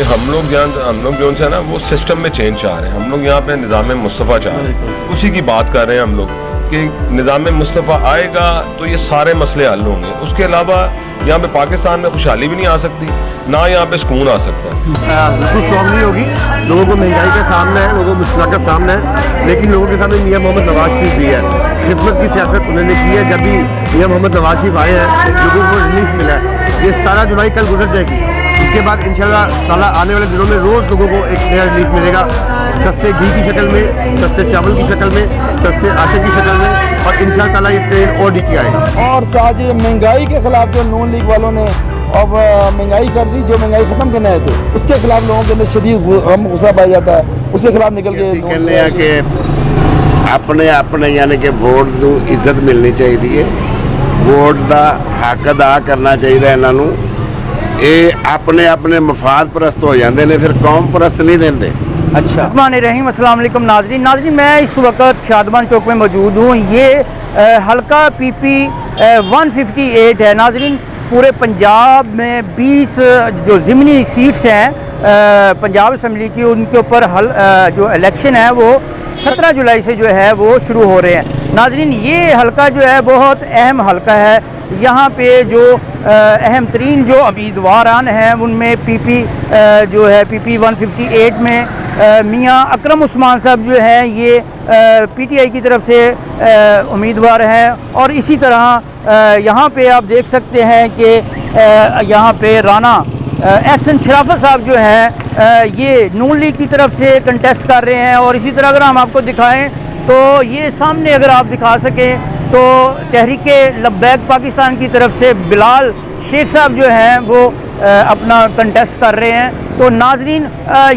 کہ ہم لوگ جو ہے نا وہ سسٹم میں چینج چاہ رہے ہیں. ہم لوگ یہاں پہ نظام مصطفیٰ چاہ رہے ہیں, اسی کی بات کر رہے ہیں ہم لوگ کہ نظام مصطفیٰ آئے گا تو یہ سارے مسئلے حل ہوں گے. اس کے علاوہ یہاں پہ پاکستان میں خوشحالی بھی نہیں آ سکتی, نہ یہاں پہ سکون آ سکتا ہے. بالکل اسٹرانگ نہیں ہوگی. لوگوں کو مہنگائی کا سامنا ہے, لوگوں کو مشکلات کا سامنا ہے, لیکن لوگوں کے سامنے میاں محمد نواز شریف بھی ہے. خدمت کی سیاست انہوں نے کی ہے. جب بھی میاں محمد نواز شریف آئے ہیں لوگوں کو ریلیف ملا ہے. یہ 17 جولائی کل گزر جائے گی. اس کے بعد انشاءاللہ تعالیٰ آنے والے دنوں میں روز لوگوں کو ایک نیا ریلیف ملے گا, سستے گھی کی شکل میں, سستے چاول کی شکل میں, سستے آٹے کی شکل میں, اور انشاءاللہ تعالیٰ یہ ٹرین اور نیچے آئے گا. اور ساتھ یہ مہنگائی کے خلاف جو نون لیگ والوں نے اب مہنگائی کر دی, جو مہنگائی ختم کرنا ہے تو اس کے خلاف لوگوں کے اندر شدید غم غصہ پایا جاتا ہے. اس کے خلاف نکل کے کہنے ہیں کہ اپنے یعنی کہ ووٹ کو عزت ملنی چاہیے, ووٹ کا حق ادا کرنا چاہیے انہوں نے. یہ اپنے مفاد پرست ہو جاتے ہیں, پھر قوم پرست نہیں رہتے. اچھا الرحمن الرحیم. السلام علیکم ناظرین. میں اس وقت شادمان چوک میں موجود ہوں. یہ حلقہ پی پی 158 ہے ناظرین. پورے پنجاب میں 20 جو ضمنی سیٹس ہیں پنجاب اسمبلی کی, ان کے اوپر جو الیکشن ہے وہ 17 جولائی سے جو ہے وہ شروع ہو رہے ہیں ناظرین. یہ حلقہ جو ہے بہت اہم حلقہ ہے. یہاں پہ جو اہم ترین جو امیدواران ہیں ان میں پی پی 158 میں میاں اکرم عثمان صاحب جو ہیں یہ پی ٹی آئی کی طرف سے امیدوار ہیں. اور اسی طرح یہاں پہ آپ دیکھ سکتے ہیں کہ یہاں پہ رانا احسن شرافت صاحب جو ہیں یہ نون لیگ کی طرف سے کنٹیسٹ کر رہے ہیں. اور اسی طرح اگر ہم آپ کو دکھائیں تو یہ سامنے اگر آپ دکھا سکیں تو تحریک لبیک پاکستان کی طرف سے بلال شیخ صاحب جو ہیں وہ اپنا کنٹیسٹ کر رہے ہیں. تو ناظرین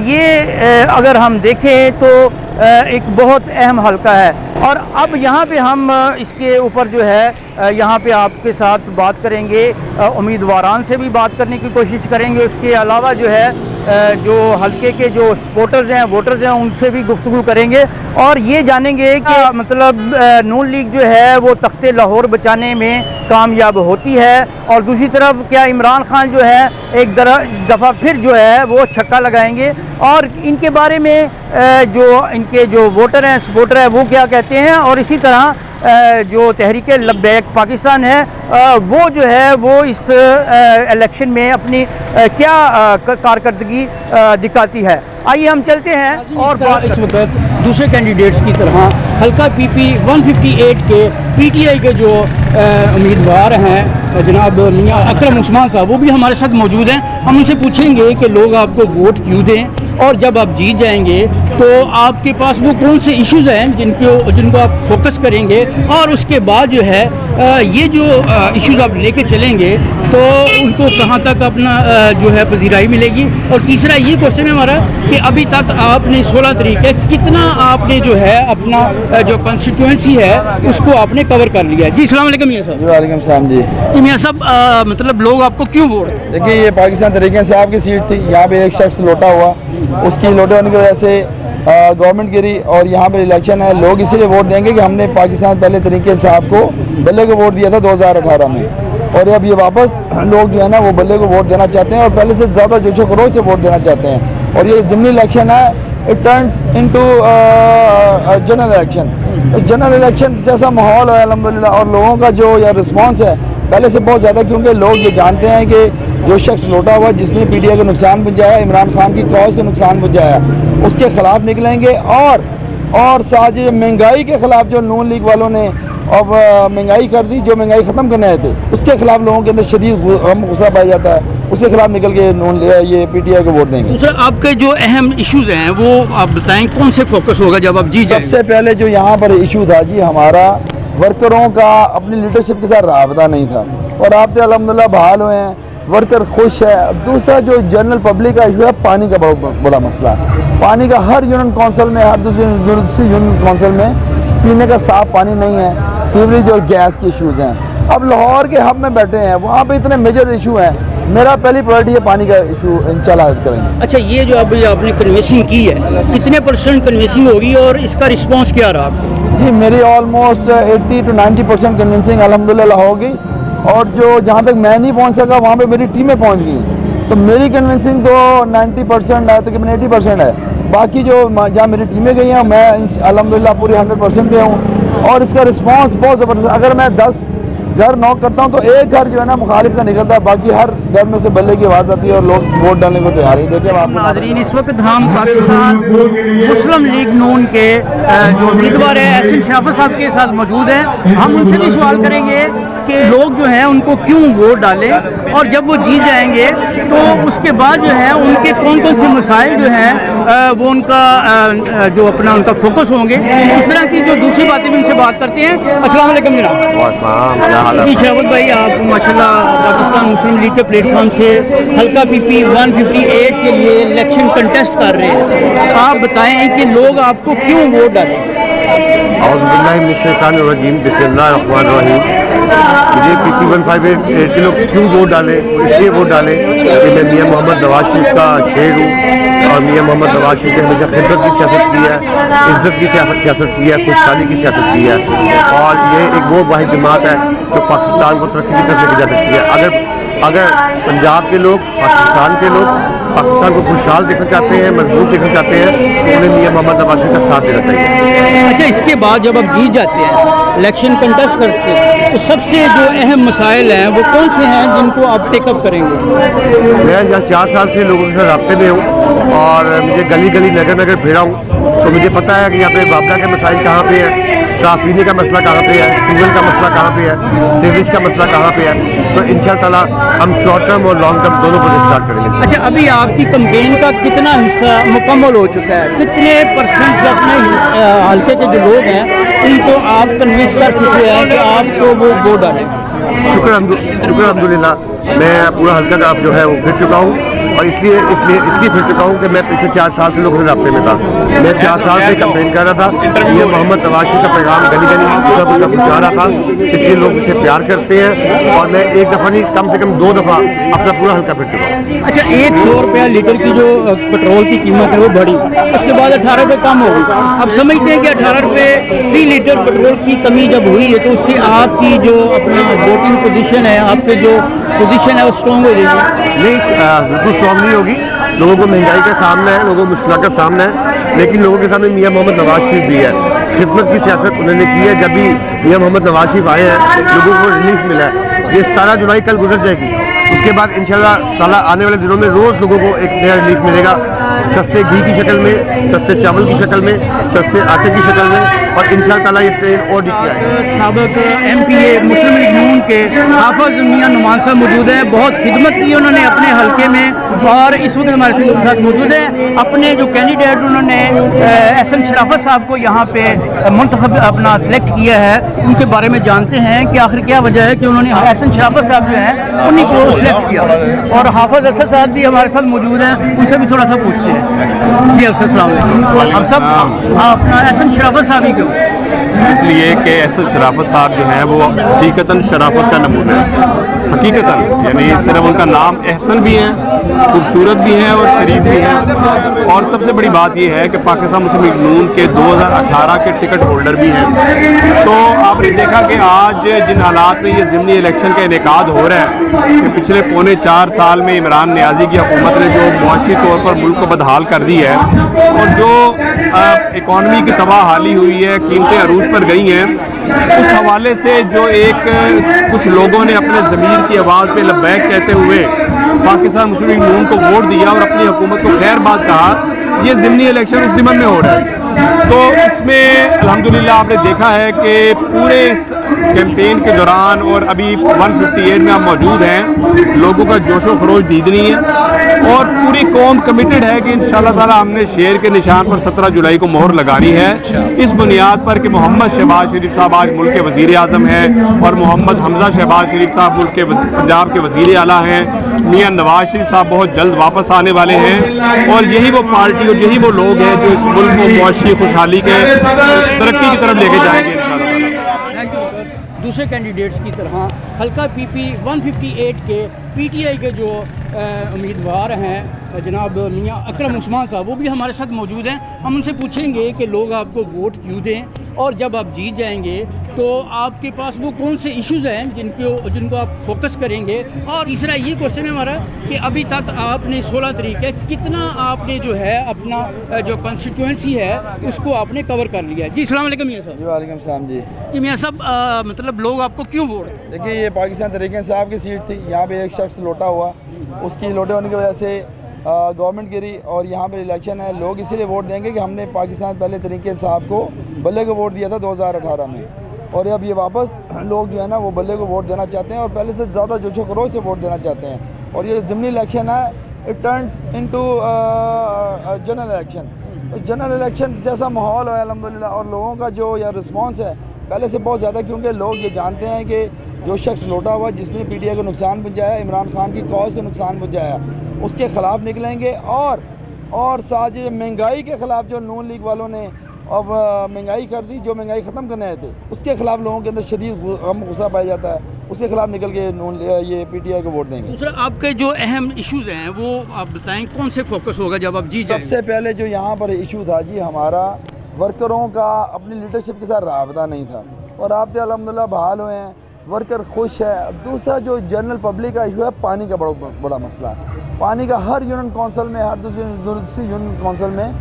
یہ اگر ہم دیکھیں تو ایک بہت اہم حلقہ ہے. اور اب یہاں پہ ہم اس کے اوپر جو ہے یہاں پہ آپ کے ساتھ بات کریں گے, امیدواران سے بھی بات کرنے کی کوشش کریں گے. اس کے علاوہ جو ہے جو حلقے کے جو سپورٹرز ہیں ووٹرز ہیں ان سے بھی گفتگو کریں گے, اور یہ جانیں گے کہ مطلب نون لیگ جو ہے وہ تخت لاہور بچانے میں کامیاب ہوتی ہے, اور دوسری طرف کیا عمران خان جو ہے ایک دفعہ پھر جو ہے وہ چھکا لگائیں گے, اور ان کے بارے میں جو ان کے جو ووٹر ہیں سپورٹر ہیں وہ کیا کہتے ہیں. اور اسی طرح جو تحریک لبیک پاکستان ہے وہ جو ہے وہ اس الیکشن میں اپنی کیا کارکردگی دکھاتی ہے. آئیے ہم چلتے ہیں. اور اس وقت دوسرے کینڈیڈیٹس کی طرح حلقہ پی پی 158 کے پی ٹی آئی کے جو امیدوار ہیں جناب میاں اکرم عثمان صاحب وہ بھی ہمارے ساتھ موجود ہیں. ہم ان سے پوچھیں گے کہ لوگ آپ کو ووٹ کیوں دیں, اور جب آپ جیت جائیں گے تو آپ کے پاس وہ کون سے ایشوز ہیں جن کو آپ فوکس کریں گے, اور اس کے بعد جو ہے یہ جو ایشوز آپ لے کے چلیں گے تو ان کو کہاں تک اپنا جو ہے پذیرائی ملے گی. اور تیسرا یہ کوشچن ہے ہمارا کہ ابھی تک آپ نے 16 طریقے کتنا آپ نے جو ہے اپنا جو کنسٹیٹوئنسی ہے اس کو آپ نے کور کر لیا ہے. جی السلام علیکم میاں صاحب. وعلیکم السلام. جی میاں صاحب مطلب لوگ آپ کو کیوں ووٹ؟ دیکھیے یہ پاکستان تحریک انصاف کی سیٹ تھی, یہاں پہ ایک شخص لوٹا ہوا, اس کی لوٹے ہونے کی وجہ سے گورنمنٹ گری, اور یہاں پہ الیکشن ہے. لوگ اسی لیے ووٹ دیں گے کہ ہم نے پاکستان پہلے تحریک انصاف کو بلے کو ووٹ دیا تھا 2018 میں, اور اب یہ واپس لوگ جو ہے نا وہ بلے کو ووٹ دینا چاہتے ہیں, اور پہلے سے زیادہ جوش و خروش سے ووٹ دینا چاہتے ہیں. اور یہ ضمنی الیکشن ہے, it turns into general election. General election جیسا ماحول ہے الحمدللہ, اور لوگوں کا جو یہ رسپانس ہے پہلے سے بہت زیادہ, کیونکہ لوگ یہ جانتے ہیں کہ جو شخص لوٹا ہوا جس نے پی ٹی آئی کو نقصان پہنچایا, عمران خان کی کاز کو نقصان پہنچایا, اس کے خلاف نکلیں گے. اور ساتھ یہ مہنگائی کے خلاف جو نون لیگ والوں نے اب مہنگائی کر دی, جو مہنگائی ختم کرنے آئے تھے اس کے خلاف لوگوں کے اندر شدید غم غصہ پایا جاتا ہے. اس کے خلاف نکل کے یہ پی ٹی آئی کو ووٹ دیں گے. دوسرا آپ کے جو اہم ایشوز ہیں وہ آپ بتائیں کون سے فوکس ہوگا جب آپ جیت جائیں گے؟ سب سے پہلے جو یہاں پر ایشو تھا جی ہمارا ورکروں کا اپنی لیڈرشپ کے ساتھ رابطہ نہیں تھا, اور رابطے الحمدللہ بحال ہوئے ہیں, ورکر خوش ہے. دوسرا جو جنرل پبلک کا ایشو ہے پانی کا بہت بڑا مسئلہ ہے. پانی کا ہر یونین کونسل میں, ہر دوسری یونین کونسل میں پینے کا صاف پانی نہیں ہے. سیوریج اور گیس کے ایشوز ہیں. اب لاہور کے ہب میں بیٹھے ہیں, وہاں پہ اتنے میجر ایشو ہیں. میرا پہلی پرائرٹی ہے پانی کا ایشو انشاءاللہ حل کریں گے. اچھا یہ جو اب آپ نے کنوینسنگ کی ہے کتنے % کنوینسنگ ہوگی اور اس کا رسپانس کیا رہا آپ کو؟ جی میری آلموسٹ 80 to 90% کنوینسنگ الحمدللہ ہوگی, اور جو جہاں تک میں نہیں پہنچ سکا وہاں پہ میری ٹیمیں پہنچ گئی. तो मेरी कन्विंसिंग तो 90% है, तकरीबन 80% है। बाकी जो जहाँ मेरी टीमें गई हैं, मैं अल्हम्दुलिल्लाह पूरी 100% पे हूँ और इसका रिस्पांस बहुत ज़बरदस्त। अगर मैं 10 घर नॉक करता हूँ तो एक घर जो है ना मुखालिफ का निकलता है, बाकी हर घर में से बल्ले की आवाज़ आती है और लोग वोट डालने को तैयार है। देखिए आप नाजरीन, इस वक्त हम पाकिस्तान मुस्लिम लीग नून के जो उम्मीदवार है एहसन शराफत साहब के साथ मौजूद हैं। हम उनसे भी सवाल करेंगे कि लोग जो हैं उनको क्यों वोट डालें और जब वो जीत जाएंगे तो उसके बाद जो है उनके कौन कौन से मसाइल जो हैं वो उनका जो अपना उनका फोकस होंगे। इस तरह की जो दूसरी बातें भी उनसे बात करते हैं। अस्सलाम वालेकुम जनाब। जी शराफत भाई, आप माशाल्लाह पाकिस्तान मुस्लिम लीग के प्लेटफॉर्म से हल्का PP 158 के लिए इलेक्शन कंटेस्ट कर रहे हैं। आप बताएं कि लोग आपको क्यों वोट डालें। मुझे PP 158 के लोग क्यों वोट डालें, इसलिए वोट डालें कि मैं मियाँ मोहम्मद नवाज शरीफ का शेर हूँ और मियाँ मोहम्मद नवाज शरीफ ने हमेशा खिदमत की सियासत की है, इज्जत की सियासत की है, खुशहाली की सियासत की है और ये एक वो वाहिद जमात है जो पाकिस्तान को तरक्की की तरफ लेके जा सकती है। अगर पंजाब के लोग, पाकिस्तान के लोग पाकिस्तान को खुशहाल देखना चाहते हैं, मजबूत देखना चाहते हैं तो उन्हें मियाँ मोहम्मद नवाज शरीफ का साथ देना चाहिए। अच्छा, इसके बाद जब आप जीत जाते हैं, इलेक्शन कंटेस्ट करते हैं, तो सबसे जो अहम मसाइल हैं वो कौन से हैं जिनको आप टेकअप करेंगे? मैं यहाँ 4 साल से लोगों के साथ राब्ते में हूँ और मुझे गली गली नगर नगर फिरा हूँ तो मुझे पता है कि यहाँ पे वापडा के मसाइल कहाँ पे है, साफ पीने का मसला कहाँ पे है, ट्यूबवेल का मसला कहाँ पे है, सीवरेज का मसला कहाँ पे है। तो इंशाअल्लाह हम शॉर्ट टर्म और लॉन्ग टर्म दोनों प्रोजेक्ट स्टार्ट करेंगे। अच्छा, अभी आपकी कैंपेन का कितना हिस्सा मुकम्मल हो चुका है? कितने % अपने हल्के के जो लोग हैं उनको आप कन्विंस कर चुके हैं कि आपको वो वोट डालें? शुक्र अल्हम्दुलिल्लाह, मैं पूरा हल्का का जो है वो फिर चुका हूँ और इसलिए फिर चुका हूँ कि मैं पिछले 4 साल से लोगों के राब्ते में था। मैं 4 साल से कैंपेन कर रहा था, ये मोहम्मद नवाज शरीफ का पैगाम गली गली सब पहुँचा रहा था, इसलिए लोग मुझसे प्यार करते हैं और मैं एक दफ़ा नहीं कम से कम 2 दफ़ा अपना पूरा हल्का फिर चुका हूँ। अच्छा, 100 रुपया लीटर की जो पेट्रोल की कीमत है वो बढ़ी, उसके बाद 18 रुपये कम हो गई। अब समझते हैं कि 18 रुपये फी लीटर पेट्रोल की कमी जब हुई है तो उससे आपकी जो अपना वोटिंग पोजीशन है, आपके जो पोजीशन है वो स्ट्रॉन्ग हो जाएगी? नहीं, बिल्कुल स्ट्रॉन्ग नहीं होगी। लोगों को महंगाई का सामना है, लोगों को मुश्किल का सामना है, लेकिन लोगों के सामने मियाँ मोहम्मद नवाज शरीफ भी है। खिदमत की सियासत उन्होंने की है। जब भी मियाँ मोहम्मद नवाज शरीफ आए हैं लोगों को रिलीफ मिला है। ये 17 जुलाई कल गुजर जाएगी, उसके बाद इंशाल्लाह ताला आने वाले दिनों में रोज़ लोगों को एक नया रिलीफ मिलेगा, सस्ते घी की शक्ल में, सस्ते चावल की शक्ल में, सस्ते आटे की शक्ल में और इंशाल्लाह ताला ये ट्रेन और दिखा है। साबिक MPA मुस्लिम लीग नून के हाफिज मियाँ नुमान साहब मौजूद हैं। बहुत खिदमत की उन्होंने अपने हल्के में और इस वक्त हमारे साथ मौजूद हैं। अपने जो कैंडिडेट उन्होंने एहसन शराफत साहब को यहाँ पे मुंतखब अपना सिलेक्ट किया है, उनके बारे में जानते हैं कि आखिर क्या वजह है कि उन्होंने एहसन शराफत साहब जो हैं उन्हीं को सिलेक्ट किया। और हाफिज असद साहब भी हमारे साथ मौजूद हैं, उनसे भी थोड़ा सा पूछते हैं। जी अफसर सलाम अलैकुम। अब सब अपना एहसन शराफत साहब ही क्यों? इसलिए कि एहसन शराफत साहब जो हैं वो हकीकतन शराफत का नमूना है, हकीकतन, यानी सिर्फ उनका नाम एहसन भी हैं, खूबसूरत भी हैं और शरीफ भी हैं। और सबसे बड़ी बात यह है कि पाकिस्तान मुस्लिम लीग नून के 2018 के टिकट होल्डर भी हैं। तो आपने देखा कि आज जिन हालात में ये ज़िमनी इलेक्शन का इनेकाद हो रहा है कि पिछले पौने 4 साल में इमरान नियाज़ी की हुकूमत ने जो मुआशी तौर पर मुल्क को बदहाल कर दी है और जो इकॉनमी की तबाह हाली हुई है, कीमतें अरूज पर गई हैं, उस हवाले से जो एक कुछ लोगों ने अपने ज़मीर की आवाज़ पे लब्बैक कहते हुए पाकिस्तान मुस्लिम लीग नून को वोट दिया और अपनी हुकूमत को खैर बात कहा, ये ज़िमनी इलेक्शन उस ज़िमन में हो रहा है। तो इसमें अल्हम्दुलिल्लाह आपने देखा है कि पूरे इस कैंपेन के दौरान और अभी 158 में हम मौजूद हैं, लोगों का जोशो खरोश दीदनी है और पूरी कौम कमिटेड है कि इंशाअल्लाह ताला हमने शेर के निशान पर 17 जुलाई को मोहर लगानी है। इस बुनियाद पर कि मोहम्मद शहबाज शरीफ साहब आज मुल्क के वज़ीर आज़म हैं और मोहम्मद हमजा शहबाज शरीफ साहब मुल्क के पंजाब के वज़ीर आला हैं, मियाँ नवाज शरीफ साहब बहुत जल्द वापस आने वाले हैं और यही वो पार्टी और यही वो लोग हैं जो इस मुल्क को मुआशी खुशहाली के तरक्की की तरफ लेके जाएंगे इंशाअल्लाह। दूसरे कैंडिडेट्स की तरह हल्का PP 158 के PTI के जो उम्मीदवार हैं जनाब मियाँ अकरम उस्मान साहब, वो भी हमारे साथ मौजूद हैं। हम उनसे पूछेंगे कि लोग आपको वोट क्यों दें और जब आप जीत जाएंगे तो आपके पास वो कौन से इश्यूज़ हैं जिनको आप फोकस करेंगे। और तीसरा ये क्वेश्चन है हमारा कि अभी तक आपने 16 तारीख है कितना आपने जो है अपना जो कॉन्स्टिट्यूंसी है उसको आपने कवर कर लिया है। जी अस्सलाम वालेकुम मियां साहब। जी वालेकुम सलाम जी। कि मियां साहब मतलब लोग आपको क्यों वोट देखिए ये पाकिस्तान तहरीक इंसाफ की सीट थी, यहाँ पे एक शख्स लोटा हुआ, उसकी लोटे होने की वजह से गवर्नमेंट गिरी और यहाँ पे इलेक्शन है। लोग इसीलिए वोट देंगे कि हमने पाकिस्तान पहले तहरीक इंसाफ को बल्ले को वोट दिया था 2018 में, और अब ये वापस लोग जो है ना वो बल्ले को वोट देना चाहते हैं और पहले से ज़्यादा जोश व खरोश से वोट देना चाहते हैं। और ये ज़िमनी इलेक्शन है, it turns into general election. तो जनरल इलेक्शन जैसा माहौल है अल्हम्दुलिल्लाह, और लोगों का जो या रिस्पॉन्स है पहले से बहुत ज़्यादा, क्योंकि लोग ये जानते हैं कि जो शख्स लोटा हुआ जिसने PTI को नुकसान पहुँचाया, इमरान खान की कॉज को नुकसान पहुँचाया, उसके ख़िलाफ़ निकलेंगे। और साथ ये महंगाई के ख़िलाफ़ जो नून लीग वालों ने अब महंगाई कर दी, जो महंगाई ख़त्म करने आए थे, उसके ख़िलाफ़ लोगों के अंदर शदीद गम गुस्सा पाया जाता है, उसके ख़िलाफ़ निकल के ये PTI को वोट देंगे। दूसरा आपके जो अहम इश्यूज़ हैं वो आप बताएं कौन से फोकस होगा जब आप जीत जाएंगे। सबसे पहले जो यहाँ पर इशू था जी, हमारा वर्करों का अपनी लीडरशिप के साथ राबता नहीं था, और आप तो अल्हम्दुलिल्लाह बहाल हुए हैं, वर्कर खुश है। दूसरा जो जनरल पब्लिक का इशू है, पानी का बड़ा मसला है। पानी का हर यूनियन काउंसिल में, हर दूसरी यूनियन काउंसिल में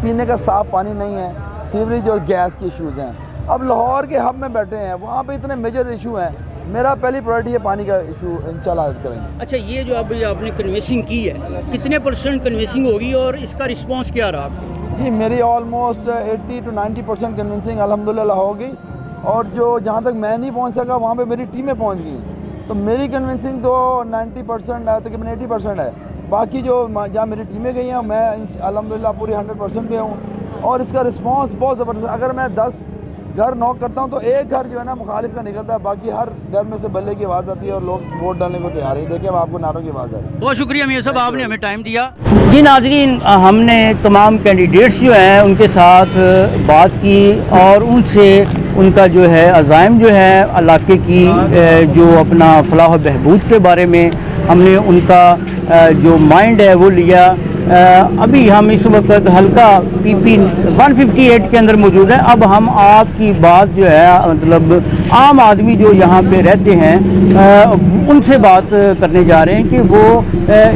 पीने का साफ़ पानी नहीं है, सीवरेज और गैस के इश्यूज़ हैं। अब लाहौर के हब में बैठे हैं, वहाँ पे इतने मेजर इशू हैं, मेरा पहली प्रायोरिटी है पानी का इशू इंशाल्लाह हल करेंगे। अच्छा, ये जो आपने कन्वेंसिंग की है कितने % कन्वेंसिंग होगी और इसका रिस्पांस क्या रहा आपको? जी मेरी ऑलमोस्ट 80 to 90% कन्विंसिंग अल्हम्दुलिल्लाह होगी, और जो जहाँ तक मैं नहीं पहुँच सका वहाँ पे मेरी टीमें पहुँच गई। तो मेरी कन्विंसिंग तो 90% है, तकरीबन 80% है। बाकी जो जहाँ मेरी टीमें गई हैं मैं अल्हम्दुलिल्लाह पूरी 100% पे हूँ, और इसका रिस्पांस बहुत ज़बरदस्त। अगर मैं 10 घर नॉक करता हूँ तो एक घर जो है ना मुखालिफ का निकलता है, बाकी हर घर में से बल्ले की आवाज़ आती है और लोग वोट डालने को तैयार है। देखिए अब आपको नारों की आवाज़ आ रही है। बहुत शुक्रिया मियां साहब, आपने हमें टाइम दिया। जी नाज़रीन, हमने तमाम कैंडिडेट्स जो हैं उनके साथ बात की और उनसे उनका जो है अज़ाइम जो है इलाके की जो अपना फलाह बहबूद के बारे में हमने उनका जो माइंड है वो लिया। अभी हम इस वक्त हल्का PP 158 के अंदर मौजूद है। अब हम आपकी बात जो है मतलब आम आदमी जो यहाँ पे रहते हैं उनसे बात करने जा रहे हैं कि वो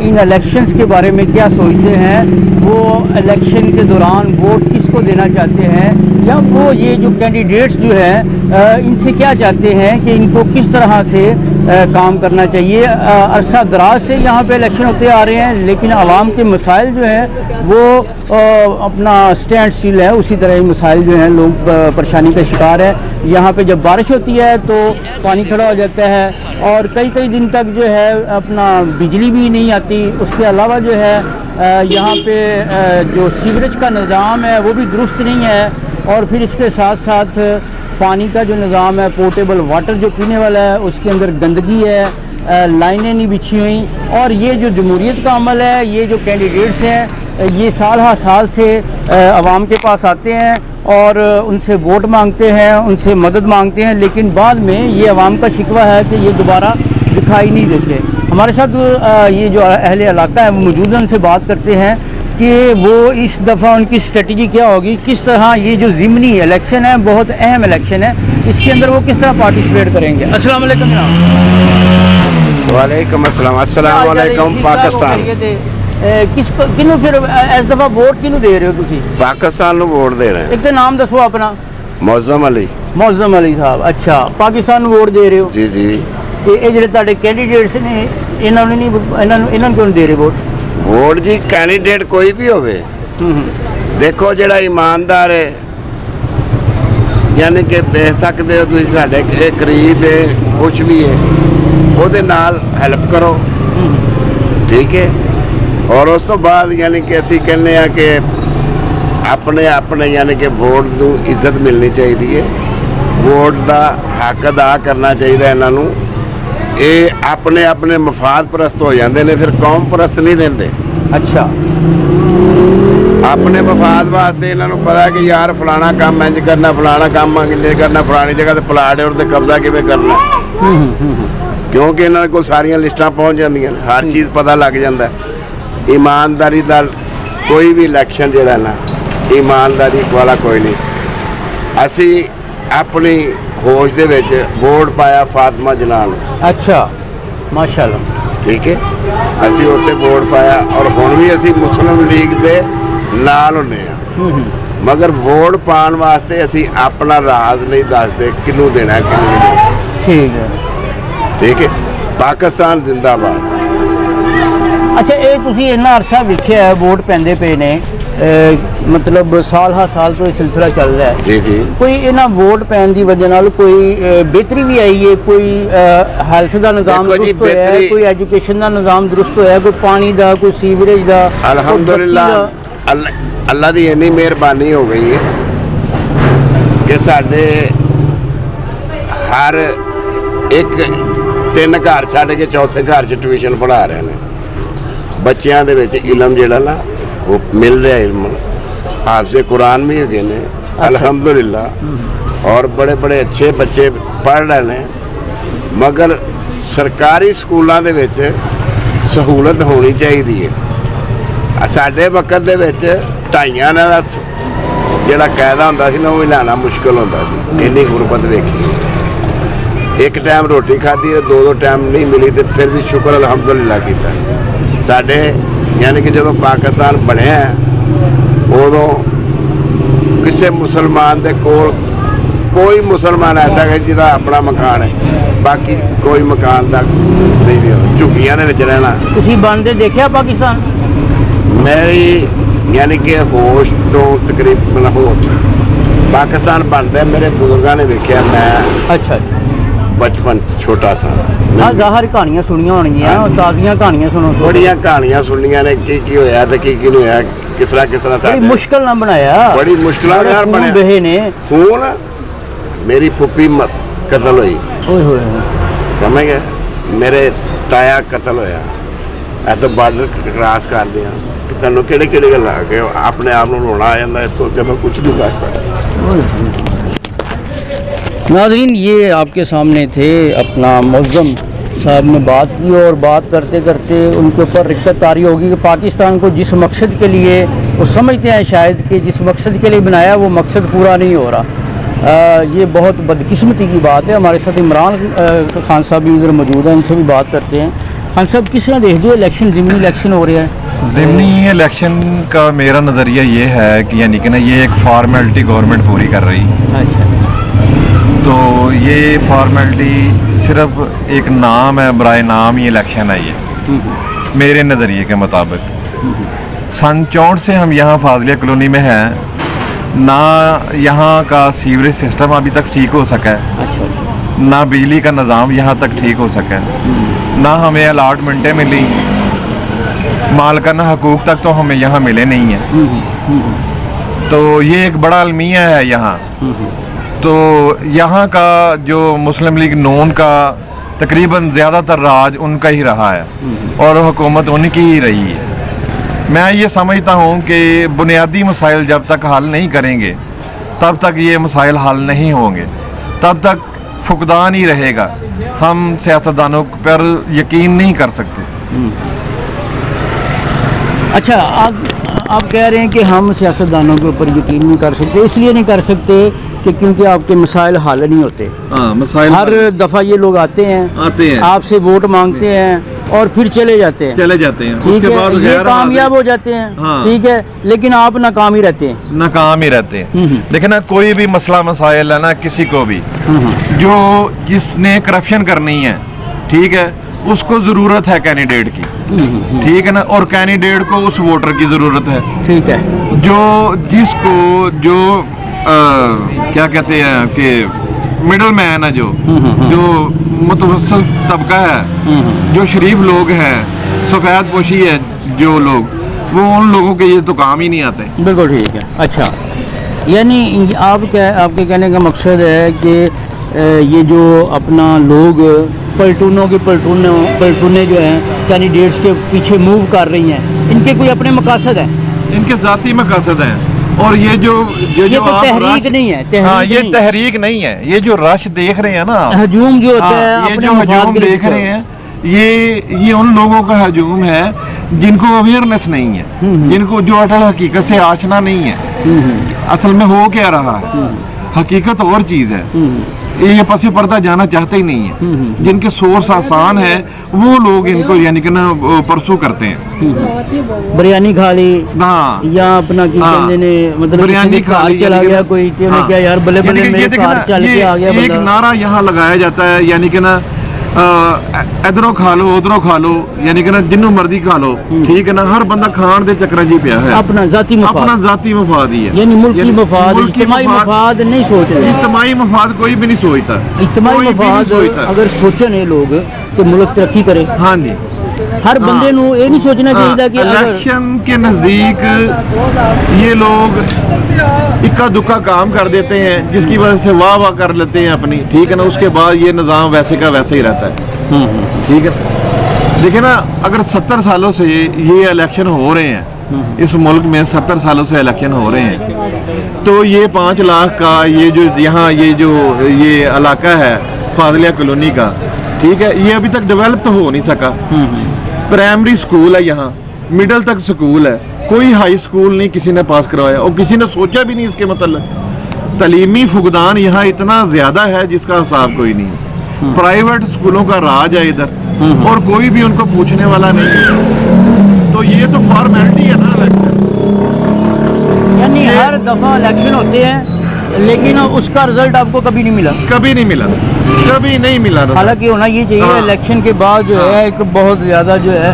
इन इलेक्शंस के बारे में क्या सोचते हैं, वो इलेक्शन के दौरान वोट किसको देना चाहते हैं, या वो ये जो कैंडिडेट्स जो है इनसे क्या चाहते हैं कि इनको किस तरह से काम करना चाहिए। अरसा दराज से यहाँ पे इलेक्शन होते आ रहे हैं, लेकिन आवाम के मसाइल जो हैं वो अपना स्टैंड स्टिल है, उसी तरह मसाइल जो हैं लोग परेशानी का शिकार है। यहाँ पे जब बारिश होती है तो पानी खड़ा हो जाता है और कई दिन तक जो है अपना बिजली भी नहीं आती। उसके अलावा जो है यहाँ पे जो सीवरेज का निज़ाम है वो भी दुरुस्त नहीं है, और फिर इसके साथ साथ पानी का जो निज़ाम है, पोर्टेबल वाटर जो पीने वाला है उसके अंदर गंदगी है, लाइनें नहीं बिछी हुई। और ये जो जमहूरियत का अमल है, ये जो कैंडिडेट्स हैं ये साल हर साल से आवाम के पास आते हैं और उनसे वोट मांगते हैं, उनसे मदद मांगते हैं, लेकिन बाद में ये आवाम का शिकवा है कि ये दोबारा दिखाई नहीं देते। हमारे साथ ये जो अहले इलाका है वो मौजूद है, उनसे बात करते हैं कि वो इस दफ़ा उनकी स्ट्रेटजी क्या होगी, किस तरह ये जो ज़िमनी इलेक्शन है बहुत अहम इलेक्शन है, इसके अंदर वो किस तरह पार्टिसिपेट करेंगे। अस्सलाम वालेकुम जनाब। वालेकुम अस्सलाम। अस्सलाम वालेकुम। पाकिस्तान किनू फिर इस दफ़ा वोट किनू दे रहे हो तुसी? पाकिस्तान ਨੂੰ वोट दे रहे हैं। एक तो नाम दसो अपना। मौज़म अली। मौज़म अली साहब, अच्छा पाकिस्तान ਨੂੰ वोट दे रहे हो? जी जी। ਤੇ ਇਹ ਜਿਹੜੇ ਤੁਹਾਡੇ ਕੈਂਡੀਡੇਟਸ ਨੇ ਇਹਨਾਂ ਨੂੰ ਨਹੀਂ ਇਹਨਾਂ ਨੂੰ ਕਿਉਂ ਦੇ ਰਹੇ ਵੋਟ? वोट जी कैंडिडेट कोई भी होवे, देखो ਜਿਹੜਾ ईमानदार है यानी कि दे सकते हो ਤੁਸੀਂ ਸਾਡੇ करीब है कुछ भी है ਉਹਦੇ ਨਾਲ हेल्प करो, ठीक है। और उस तो बाद यानी कि ਅਸੀਂ ਕਹਿੰਦੇ ਆ कि अपने यानी कि वोट ਨੂੰ इज्जत मिलनी चाहिए, वोट का हक अदा करना चाहिए। इन्हों ये अपने मफाद परस्त हो जाते हैं, फिर कौम परस्त नहीं रहते। अच्छा, अपने मफाद वास्ते इन्हों पता कि यार फलाना काम इंज करना, फलाना काम इंज करना, फलानी जगह ते प्लाट है और कब्जा किवें करना, क्योंकि इन्होंने को सारिया लिस्टां पहुँच जांदियां, हर चीज़ पता लग जाता है। ईमानदारी का कोई भी इलैक्शन जिहड़ा ना ईमानदारी वाला कोई नहीं। ਅਸੀਂ ਆਪਣੀ ਹੋਸ਼ ਦੇ ਵਿੱਚ ਵੋਟ ਪਾਇਆ ਫਾਤਮਾ ਜਨਾਨ ਨੂੰ, अच्छा माशाल्लाह। ਠੀਕ ਹੈ। ਅਸੀਂ ਉੱਥੇ ਵੋਟ ਪਾਇਆ ਔਰ ਹੁਣ ਵੀ ਅਸੀਂ ਮੁਸਲਿਮ ਲੀਗ ਦੇ ਨਾਲ ਹੁੰਦੇ ਹਾਂ, ਮਗਰ ਵੋਟ ਪਾਉਣ ਵਾਸਤੇ ਅਸੀਂ ਆਪਣਾ ਰਾਜ਼ ਨਹੀਂ ਦੱਸਦੇ ਕਿਹਨੂੰ ਦੇਣਾ ਕਿਹਨੂੰ ਨਹੀਂ ਦੇਣਾ, ठीक है। ਠੀਕ ਹੈ। ਪਾਕਿਸਤਾਨ ਜ਼ਿੰਦਾਬਾਦ। अच्छा ये तुसी इन्ना अरसा वेखिया है वोट पैंदे पे ने, मतलब साल हर साल तो ये सिलसिला चल रहा है, ਜੀ ਜੀ। कोई इन्ना वोट पैन की वजह नाल कोई बेहतरी भी आई है, कोई हैल्थ का निज़ाम देखो जी, दुरुस्त होया है, बेहतरी- कोई एजुकेशन का निज़ाम दुरुस्त होया है, कोई पानी का, कोई सीवरेज का, ਅਲਹਮਦੁਲਿਲਾ ਅੱਲਾ ਦੀ ਇੰਨੀ ਮਿਹਰਬਾਨੀ ਹੋ ਗਈ ਹੈ ਕਿ ਸਾਡੇ ਹਰ ਇੱਕ 3 ਘਰ ਛੱਡ ਕੇ ਚੌਥੇ ਘਰ 'ਚ ਟਿਊਸ਼ਨ ਪੜ੍ਹਾ ਰਹੇ ਨੇ ਬੱਚਿਆਂ ਦੇ ਵਿੱਚ ਇਲਮ ਜਿਹੜਾ ਨਾ ਉਹ ਮਿਲ ਰਿਹਾ ਇਲਮ ਹਾਫਿਜ਼ ਕੁਰਾਨ ਵੀ ਹੈਗੇ ਨੇ ਅਲਹਮਦੁਲਿਲਾ ਔਰ ਬੜੇ ਬੜੇ ਅੱਛੇ ਬੱਚੇ ਪੜ੍ਹ ਰਹੇ ਨੇ ਮਗਰ ਸਰਕਾਰੀ ਸਕੂਲਾਂ ਦੇ ਵਿੱਚ ਸਹੂਲਤ ਹੋਣੀ ਚਾਹੀਦੀ ਹੈ। ਸਾਡੇ ਵਕਤ ਦੇ ਵਿੱਚ ਢਾਈਆਂ ਦਾ ਜਿਹੜਾ ਕਾਇਦਾ ਹੁੰਦਾ ਸੀ ਨਾ ਉਹ ਲੈਣਾ ਮੁਸ਼ਕਲ ਹੁੰਦਾ ਸੀ, ਇੰਨੀ ਗੁਰਬਤ ਵੇਖੀ। ਇੱਕ ਟਾਈਮ ਰੋਟੀ ਖਾਧੀ ਤੇ ਦੋ ਟਾਈਮ ਨਹੀਂ ਮਿਲੀ ਤੇ ਫਿਰ ਵੀ ਸ਼ੁਕਰ ਅਲਹਮਦੁਲਿਲਾ ਕੀਤਾ। ਸਾਡੇ ਯਾਨੀ ਕਿ ਜਦੋਂ ਪਾਕਿਸਤਾਨ ਬਣਿਆ ਉਦੋਂ ਕਿਸੇ ਮੁਸਲਮਾਨ ਦੇ ਕੋਲ ਕੋਈ ਮੁਸਲਮਾਨ ਐਸਾ ਹੈ ਜਿਹਦਾ ਆਪਣਾ ਮਕਾਨ ਹੈ, ਬਾਕੀ ਕੋਈ ਮਕਾਨ ਦਾ ਨਹੀਂ ਦਿਓ, ਝੁੱਗੀਆਂ ਦੇ ਵਿੱਚ ਰਹਿਣਾ। ਤੁਸੀਂ ਬਣਦੇ ਦੇਖਿਆ ਪਾਕਿਸਤਾਨ? ਮੇਰੀ ਯਾਨੀ ਕਿ ਹੋਸ਼ ਤੋਂ ਤਕਰੀਬਨ ਹੋ ਪਾਕਿਸਤਾਨ ਬਣਦਾ ਮੇਰੇ ਬਜ਼ੁਰਗਾਂ ਨੇ ਵੇਖਿਆ, ਮੈਂ अच्छा अच्छा। ਬਚਪਨ ਛੋਟਾ ਸਾਂ। हाँ ज़ाहिर कहानियां सुनिया होंगियां, ताज़ियां कहानियां सुनो। ਬੜੀਆਂ ਕਹਾਣੀਆਂ ਸੁਣੀਆਂ ਨੇ ਕੀ ਹੋਇਆ ਤੇ ਕੀ ਨਹੀਂ ਹੋਇਆ, ਕਿਸ ਤਰ੍ਹਾਂ बड़ी मुश्किल ना बनाया, ਬੜੀ ਮੁਸ਼ਕਿਲਾਂ ਨਾਲ खून ਬਣਿਆ। बहे ने। ਖੂਨ ਮੇਰੀ ਫੁੱਫੀ ਕਤਲ ਹੋਈ, ओए होए होए। ਸਮਝ ਗਏ, ਮੇਰੇ ਤਾਇਆ ਕਤਲ ਹੋਇਆ। ਐਸਾ ਬਾਰਡਰ ਕ੍ਰਾਸ ਕਰਦੇ ਆ ਕਿ ਤੁਹਾਨੂੰ ਕਿਹੜੇ ਗੱਲਾਂ ਆ ਕੇ ਆਪਣੇ ਆਪ ਨੂੰ ਰੋਣਾ ਆ ਜਾਂਦਾ, ਇਸ ਤੋਂ ਅੱਗੇ ਮੈਂ ਕੁਝ ਨਹੀਂ ਕਰ ਸਕਦਾ। नाज़रीन ये आपके सामने थे, अपना मुअज़्ज़म साहब ने बात की और बात करते करते उनके ऊपर रिक्कत तारी होगी कि पाकिस्तान को जिस मकसद के लिए वो समझते हैं शायद कि जिस मकसद के लिए बनाया वो मकसद पूरा नहीं हो रहा। ये बहुत बदकिस्मती की बात है। हमारे साथ इमरान खान साहब भी इधर मौजूद हैं, उनसे भी बात करते हैं। खान साहब किस तरह देखते हो इलेक्शन, ज़िमनी इलेक्शन हो रहा है? ज़िमनी इलेक्शन का मेरा नज़रिया ये है कि यानी कि ना ये एक फॉर्मेलिटी गवर्नमेंट पूरी कर रही है। अच्छा। तो ये फॉर्मेलिटी सिर्फ एक नाम है, बराए नाम ही इलेक्शन है ये, मेरे नज़रिए के मुताबिक। सन 64 से हम यहाँ फाजिलिया कॉलोनी में हैं, ना यहाँ का सीवरेज सिस्टम अभी तक ठीक हो सका है, अच्छा अच्छा। ना बिजली का निज़ाम यहाँ तक ठीक हो सका है, ना हमें अलाटमेंटें मिली, मालकाना हकूक़ तक तो हमें यहाँ मिले नहीं हैं। तो ये एक बड़ा अलमिया है यहाँ। तो यहाँ का जो मुस्लिम लीग नून का तकरीबन ज़्यादातर राज उनका ही रहा है और हुकूमत उनकी ही रही है। मैं ये समझता हूँ कि बुनियादी मसाइल जब तक हल नहीं करेंगे तब तक ये मसाइल हल नहीं होंगे, तब तक फुकदान ही रहेगा। हम सियासतदानों पर यकीन नहीं कर सकते। अच्छा, आप कह रहे हैं कि हम सियासतदानों के ऊपर यकीन नहीं कर सकते, इसलिए नहीं कर सकते कि क्योंकि आपके मसाइल हल नहीं होते। हाँ, मसाइल हर दफ़ा ये लोग आते हैं आपसे वोट मांगते हैं और फिर चले जाते हैं, ठीक है, ये कामयाब हो जाते हैं, हाँ। ठीक है, लेकिन आप नाकाम ही रहते हैं। नाकाम ही रहते हैं। देखिए ना, कोई भी मसला मसाइल है ना, किसी को भी जो जिसने करप्शन करनी है, ठीक है, उसको ज़रूरत है कैंडिडेट की, ठीक है ना, और कैंडिडेट को उस वोटर की ज़रूरत है, ठीक है, जो जिसको जो क्या कहते हैं कि मिडल मैन है, जो मुतवस्सिल तबका है, जो शरीफ लोग हैं, सफ़ेद पोशी है जो लोग, वो उन लोगों के ये तो काम ही नहीं आते। बिल्कुल ठीक है। अच्छा, यानी आपके कहने का मकसद है कि ये जो अपना लोग पलटूनों की पलटूने जो हैं कैंडिडेट्स के पीछे मूव कर रही हैं, इनके कोई अपने मकासद हैं, इनके ज़ाती मकासद हैं। और ये जो ये तो आप तहरीक रश- नहीं है, तहरीक हाँ, ये नहीं। तहरीक नहीं है। ये जो रश देख रहे हैं ना, हजूम जो होता है हाँ, ये अपने जो मफाद हजूम के लिए देख रहे हैं, ये उन लोगों का हजूम है जिनको अवेयरनेस नहीं है, जिनको जो अटल हकीकत से आशना नहीं है। असल में हो क्या रहा है, हकीकत और चीज़ है। ये पसी पर्दा जाना चाहते ही नहीं है। जिनके सोर्स आसान है वो लोग इनको यानी कि ना परसू करते हैं। बिरयानी खा ली हाँ या अपना की कहते ने मतलब बिरयानी खा ली, चला यानी गया कि- कोई तो हाँ। क्या यार बल्ले यानी बल्ले कि ये मेरे देखो ना, कार चल के आ गया ये एक बंदा। नारा यहाँ लगाया जाता है, यानी कि ना इधरों खा लो उधरों खा लो, यानी कि ना जिन्नों मर्जी खा लो, ठीक है ना। हर बंदा खान दे चक्कर जी पिया है, अपना जाती अपना मफाद जाती मफाद ही है। यानी मुल्की यानी मफाद मुल्की इज्तिमाई मफाद नहीं सोच रहे। इज्तिमाई मफाद कोई भी नहीं सोचता, इज्तिमाई कोई भी नहीं मफाद सोचता। अगर सोचन ये लोग तो मुल्क तरक्की करे। हाँ जी, हर बंदे ਨੂੰ ਇਹ ਨਹੀਂ ਸੋਚਣਾ ਚਾਹੀਦਾ कि अगर इलेक्शन के नज़दीक ये लोग इक्का दुक्का काम कर देते हैं, जिसकी वजह से वाह वाह कर लेते हैं अपनी, ठीक है ना। उसके बाद ये निज़ाम वैसे का वैसे ही रहता है, ठीक है। देखिए ना, अगर 70 सालों से ये इलेक्शन हो रहे हैं इस मुल्क में, 70 सालों से इलेक्शन हो रहे हैं, तो ये 5 लाख का ये जो यहाँ ये इलाका है फाजिलिया कॉलोनी का, ठीक है, ये अभी तक डेवलप तो हो नहीं सका। प्राइमरी स्कूल है यहाँ, मिडिल तक स्कूल है, कोई हाई स्कूल नहीं किसी ने पास करवाया और किसी ने सोचा भी नहीं इसके मतलब। तलीमी फुकदान यहाँ इतना ज़्यादा है जिसका हिसाब कोई नहीं। प्राइवेट स्कूलों का राज है इधर और कोई भी उनको पूछने वाला नहीं है। तो ये तो फॉर्मेलिटी है ना इलेक्शन। यानी हर दफा इलेक्शन होते हैं लेकिन उसका रिजल्ट आपको कभी नहीं मिला। कभी नहीं मिला, कभी नहीं मिला। हालांकि होना ये चाहिए हाँ। इलेक्शन के बाद जो है एक बहुत ज़्यादा जो है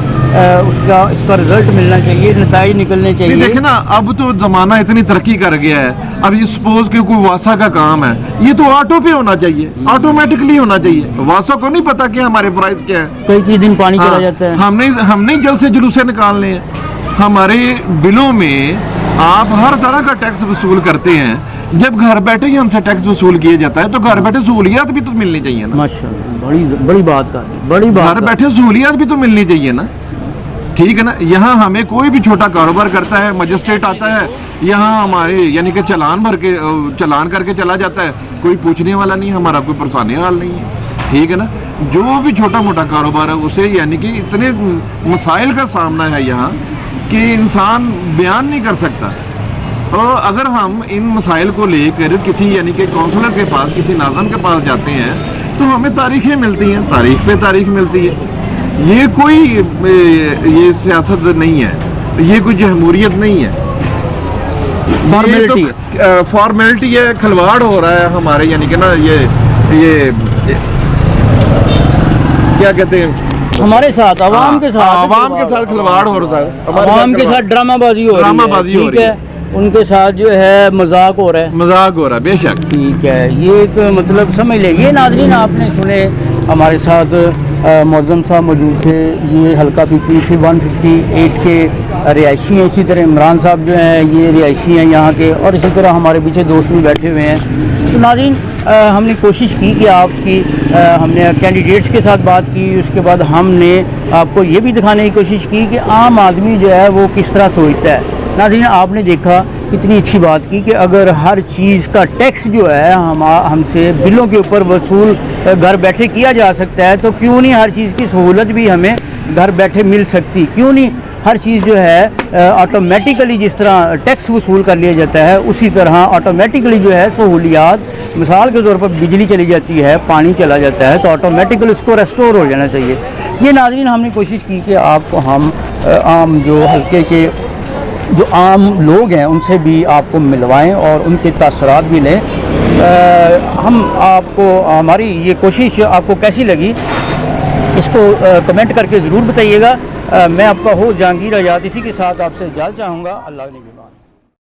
इसका रिजल्ट मिलना चाहिए, नताइज निकलने नहीं, चाहिए। देखे ना, अब तो जमाना इतनी तरक्की कर गया है। अब ये सपोज कि कोई वासा का काम है, ये तो ऑटो पे होना चाहिए, ऑटोमेटिकली होना चाहिए। वासा को नहीं पता कि हमारे प्राइस क्या है, कई दिन पानी चला हाँ, जाता है। हमने जल से जुलूसे निकालने हैं। हमारे बिलों में आप हर तरह का टैक्स वसूल करते हैं। जब घर बैठे ही हमसे टैक्स वसूल किया जाता है तो घर बैठे सहूलियत भी तो मिलनी चाहिए ना। माशाल्लाह, बड़ी बात का बड़ी बात घर का। बैठे सहूलियत भी तो मिलनी चाहिए ना, ठीक है ना। यहाँ हमें कोई भी छोटा कारोबार करता है, मजिस्ट्रेट आता है यहाँ हमारे यानी कि चालान करके चला जाता है, कोई पूछने वाला नहीं, हमारा कोई परेशानी हाल नहीं है, ठीक है ना। जो भी छोटा मोटा कारोबार है उसे यानी कि इतने मसाइल का सामना है यहाँ कि इंसान बयान नहीं कर सकता। और अगर हम इन मसाइल को लेकर किसी यानी कि काउंसलर के पास, किसी नाज़म के पास जाते हैं तो हमें तारीखें मिलती हैं, तारीख पे तारीख मिलती है। ये कोई ये सियासत नहीं है, ये कोई जमहूरियत नहीं है, फॉर्मेलिटी फॉर्मेलिटी है। खिलवाड़ हो रहा है हमारे यानी कि ना ये क्या कहते हैं, हमारे साथ आवाम के साथ आवाम के साथ खिलवाड़ हो रहा है, आवाम के साथ ड्रामाबाजी हो रही है। ड्रामाबाजी हो ठीक रही है, उनके साथ जो है मजाक हो रहा है। मजाक हो रहा है, बेशक। ठीक है, ये एक मतलब समझ लें। ये नाज़रीन आपने सुने, हमारे साथ मौज़म साहब मौजूद थे। ये हल्का पीपी 158 के रिहायशी हैं। इसी तरह इमरान साहब जो हैं ये रिहायशी हैं यहाँ के, और इसी तरह हमारे पीछे दोस्त भी बैठे हुए हैं। तो नाज़रीन हमने कोशिश की कि आपकी हमने कैंडिडेट्स के साथ बात की, उसके बाद हमने आपको ये भी दिखाने की कोशिश की कि आम आदमी जो है वो किस तरह सोचता है। नाज़रीन आपने देखा कितनी अच्छी बात की कि अगर हर चीज़ का टैक्स जो है हमसे बिलों के ऊपर वसूल घर बैठे किया जा सकता है, तो क्यों नहीं हर चीज़ की सहूलत भी हमें घर बैठे मिल सकती। क्यों नहीं हर चीज़ जो है ऑटोमेटिकली जिस तरह टैक्स वसूल कर लिया जाता है उसी तरह ऑटोमेटिकली जो है सहूलियात, मिसाल के तौर पर बिजली चली जाती है, पानी चला जाता है, तो ऑटोमेटिकली उसको रेस्टोर हो जाना चाहिए। ये नाज़रीन हमने कोशिश की कि आपको हम आम जो हल्के के जो आम लोग हैं उनसे भी आपको मिलवाएं और उनके तासरात भी लें। हम आपको हमारी ये कोशिश आपको कैसी लगी इसको कमेंट करके ज़रूर बताइएगा। मैं आपका हो जहांगीर आज़ाद इसी के साथ आपसे इजाज़त चाहूँगा। अल्लाह ने